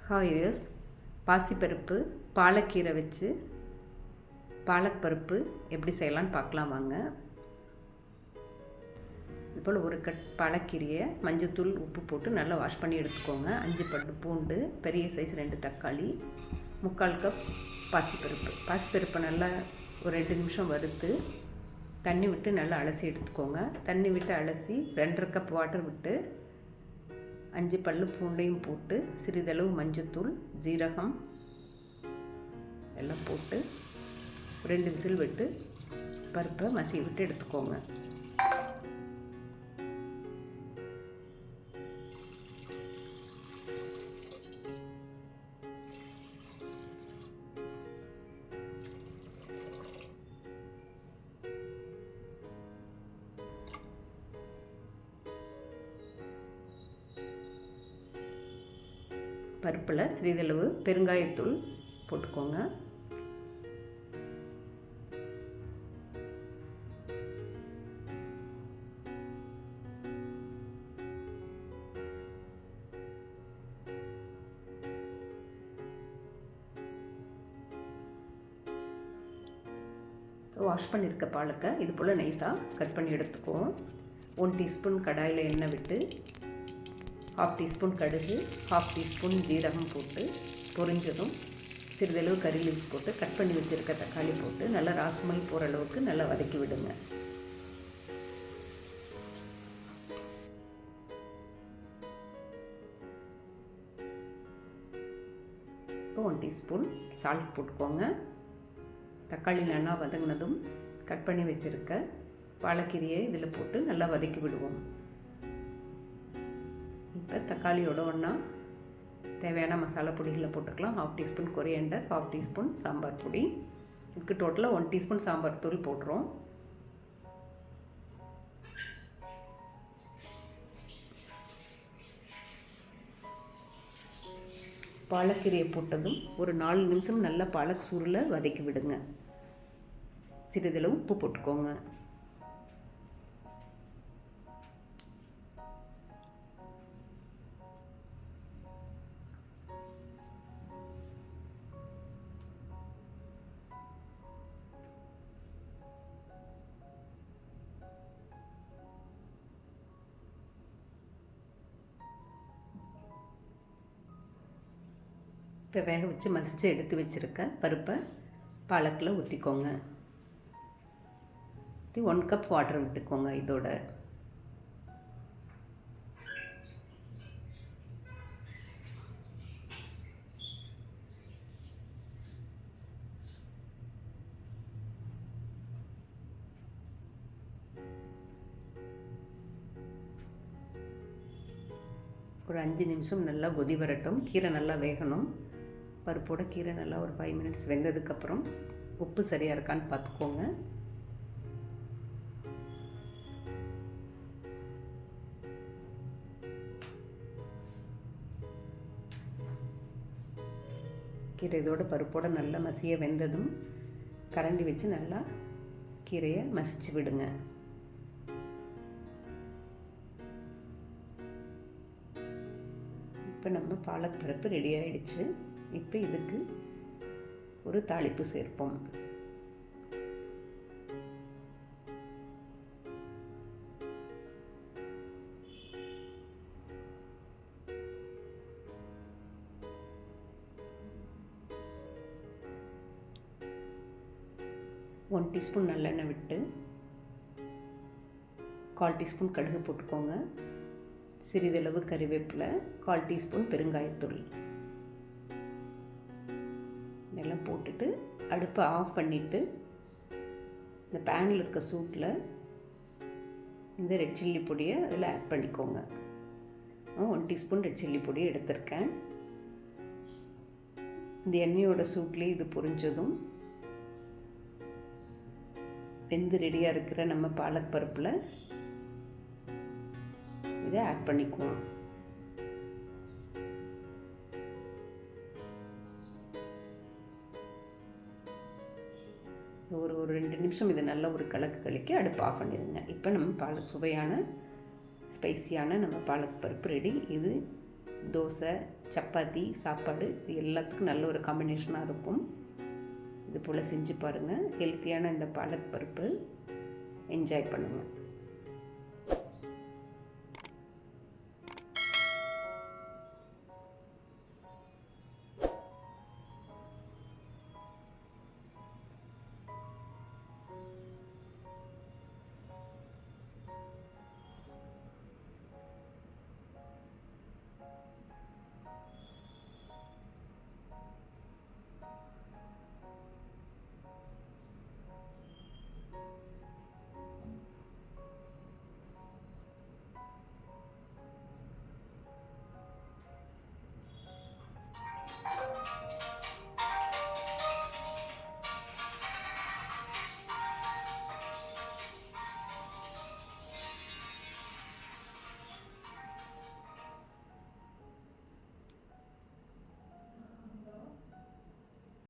Hi use பாசிப்பருப்பு பாலக்கீரை வச்சு பாலக் பருப்பு எப்படி செய்யலான்னு பார்க்கலாம் வாங்க. இதுபோல் ஒரு கட் பாலக்கீரையை மஞ்சத்தூள் உப்பு போட்டு நல்லா வாஷ் பண்ணி எடுத்துக்கோங்க. 5 பல்லு பூண்டு, பெரிய சைஸ் 2 தக்காளி, 3/4 கப் பாசிப்பருப்பை நல்லா ஒரு 2 நிமிஷம் வறுத்து தண்ணி விட்டு நல்லா அலசி எடுத்துக்கோங்க. தண்ணி விட்டு அலசி 2.5 கப் வாட்டர் விட்டு 5 பல்லு பூண்டையும் போட்டு சிறிதளவு மஞ்சத்தூள், ஜீரகம் எல்லாம் போட்டு 2 விசில் விட்டு பருப்பை மசி விட்டு எடுத்துக்கோங்க. பருப்பில் சிறிதளவு பெருங்காயத்தூள் போட்டுக்கோங்க. வாஷ் பண்ணியிருக்க பாலக்கை இது போல் நைஸாக கட் பண்ணி எடுத்துக்குவோம். 1 டீஸ்பூன் கடாயில் எண்ணெய் விட்டு 1/2 டீஸ்பூன் கடுகு, 1/2 டீஸ்பூன் ஜீரகம் போட்டு பொரிஞ்சதும் சிறிதளவு கறி லீவ்ஸ் போட்டு கட் பண்ணி வச்சுருக்க தக்காளி போட்டு நல்லா ராஸ்மல் போகிற அளவுக்கு நல்லா வதக்கி விடுங்க. இப்போ 1 டீஸ்பூன் சால்ட் போட்டுக்கோங்க. தக்காளி நல்லா வதங்கினதும் கட் பண்ணி வச்சுருக்க பாலக்கீரையை இதில் போட்டு நல்லா வதக்கி விடுவோம். இப்போ தக்காளியோட ஒன்றா தேவையான மசாலா பொடிகளை போட்டுக்கலாம். 1/2 டீஸ்பூன் கொரியாண்டர், 1/2 டீஸ்பூன் சாம்பார் பொடி, இதுக்கு டோட்டலாக 1 டீஸ்பூன் சாம்பார் தூள் போடுறோம். பாலக்கீரையை போட்டதும் ஒரு 4 நிமிஷம் நல்லா பாலக் சுருளை வதக்கி விடுங்க. சிறிதளவு உப்பு போட்டுக்கோங்க. இப்போ வேக வச்சு மசித்து எடுத்து வச்சுருக்க பருப்பை பாலக்கில் ஊற்றிக்கோங்க. 1 கப் வாட்டர் விட்டுக்கோங்க. இதோட ஒரு 5 நிமிஷம் நல்லா கொதி வரட்டும். கீரை நல்லா வேகணும். பருப்போட கீரை நல்லா ஒரு 5 மினிட்ஸ் வெந்ததுக்கப்புறம் உப்பு சரியாக இருக்கான்னு பார்த்துக்கோங்க. கீரை இதோட பருப்போட நல்லா மசிய வெந்ததும் கரண்டி வச்சு நல்லா கீரையை மசிச்சு விடுங்க. இப்போ நம்ம பாலக் பருப்பு ரெடி ஆகிடுச்சு. இப்போ இதுக்கு ஒரு தாளிப்பு சேர்ப்போம். ஒன் டீஸ்பூன் நல்லெண்ணெய் விட்டு 1/4 டீஸ்பூன் கடுகு போட்டுக்கோங்க. சிறிதளவு கறிவேப்பிலை, 1/4 டீஸ்பூன் பெருங்காயத்தூள் இதெல்லாம் போட்டுட்டு அடுப்பை ஆஃப் பண்ணிவிட்டு இந்த பேனில் இருக்க சூட்டில் இந்த ரெட் சில்லி பொடியை அதில் ஆட் பண்ணிக்கோங்க. 1 டீஸ்பூன் ரெட் சில்லி பொடியை எடுத்திருக்கேன். இந்த எண்ணெயோட சூட்லேயே இது பொரிஞ்சதும் வெந்து ரெடியாக இருக்கிற நம்ம பாலக் பருப்பில் இதை ஆட் பண்ணிக்குவோம். ஒரு 2 நிமிஷம் இதை நல்லா ஒரு கலக்கி அடுப்பு ஆஃப் பண்ணிடுங்க. இப்போ நம்ம சுவையான ஸ்பைசியான நம்ம பாலக் பருப்பு ரெடி. இது தோசை, சப்பாத்தி, சாப்பாடு இது எல்லாத்துக்கும் நல்ல ஒரு காம்பினேஷனாக இருக்கும். இது போல் செஞ்சு பாருங்கள். ஹெல்த்தியான இந்த பாலக் பருப்பு என்ஜாய் பண்ணுங்கள்.